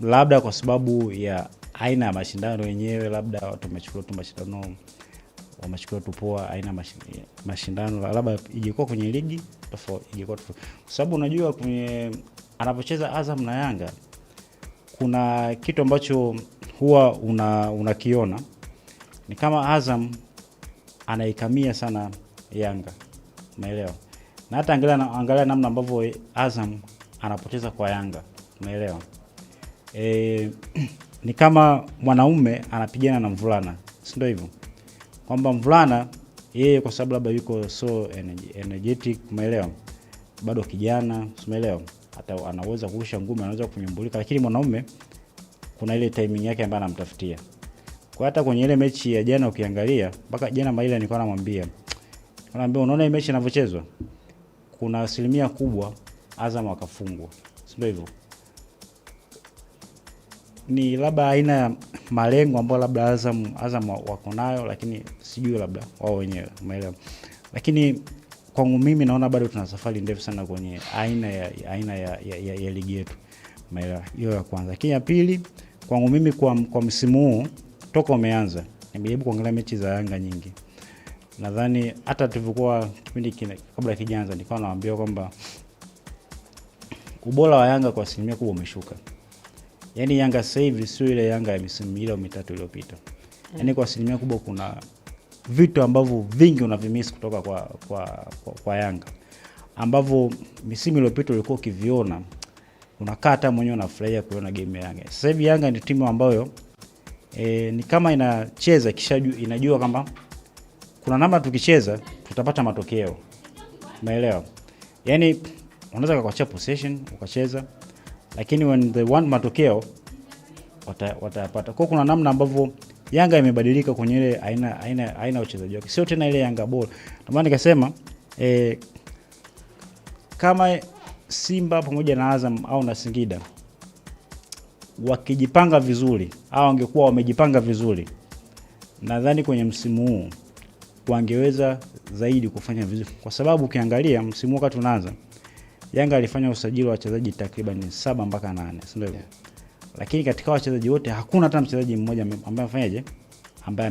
labda kwa sababu ya aina ya mashindano yenyewe, labda watu wamechukua tu mashindano, wamechukua tu poa aina mashindano, labda ingekuwa kwenye ligi tofauti, ingekuwa tofauti. Kwa sababu unajua kwenye anapocheza Azam na Yanga kuna kitu ambacho huwa unakiona ni kama Azam anaikamia sana Yanga, umeelewa? Na hata angalia namna ambavyo Azam anapoteza kwa Yanga, umeelewa? Ni kama mwanaume anapigana na mvulana, si ndio hivyo? Kwamba mvulana yeye kwa sababu labda yuko so energetic, umeelewa? Bado kijana, umeelewa? Hata anaweza kurusha ngumi, anaweza kunyumbulika, lakini mwanaume kuna ile timing yake ambayo anamtafutia. Kwa hata kwenye ile mechi ya jana ukiangalia, mpaka jana Maila nilikuwa namwambia, unaona hii mechi inavyochezwa, kuna asilimia kubwa Azam wakafungwa, sio hivyo? Ni labda aina ya malengo ambayo labda Azam wako nayo, lakini sijui labda wao wenyewe, umeelewa? Lakini kwangu mimi naona bado tuna safari ndefu sana kwenye aina ya ligi yetu, umeelewa? Hiyo ya kwanza. Lakini ya pili, kwangu mimi kwa msimu huu toka umeanza, nimejaribu kuangalia mechi za Yanga nyingi. Nadhani hata tulivyokuwa kipindi kabla kijanza nilikuwa nawaambia kwamba ubora wa Yanga kwa asilimia kubwa umeshuka. Yaani Yanga sasa hivi sio ile Yanga ya misimu ile mitatu iliyopita. Yaani kwa asilimia kubwa kuna vitu ambavyo vingi unavimiss kutoka kwa Yanga, ambavyo misimu iliyopita ulikuwa ukiviona unakaa hata mwenyewe unafurahia kuona game ya Yanga. Sasa hivi Yanga ni timu ambayo ni kama inacheza inajua kwamba kuna namna tukicheza tutapata matokeo, umeelewa? Yaani unaweza kuacha possession ukacheza, lakini when they want matokeo watayapata. Kwa kuna namna ambavyo Yanga imebadilika kwenye ile aina ya uchezaji wake, sio tena ile Yanga ball. Ndio maana nikasema kama Simba pamoja na Azam au na Singida wakijipanga vizuri au wangekuwa wamejipanga vizuri, nadhani kwenye msimu huu wangeweza zaidi kufanya vizuri, kwa sababu ukiangalia msimu wakati tunaanza Yanga alifanya usajili wa wachezaji takriban 7 mpaka 8, sio? Lakini katika wachezaji wote hakuna hata mchezaji mmoja ambaye amefanyaje, ambaye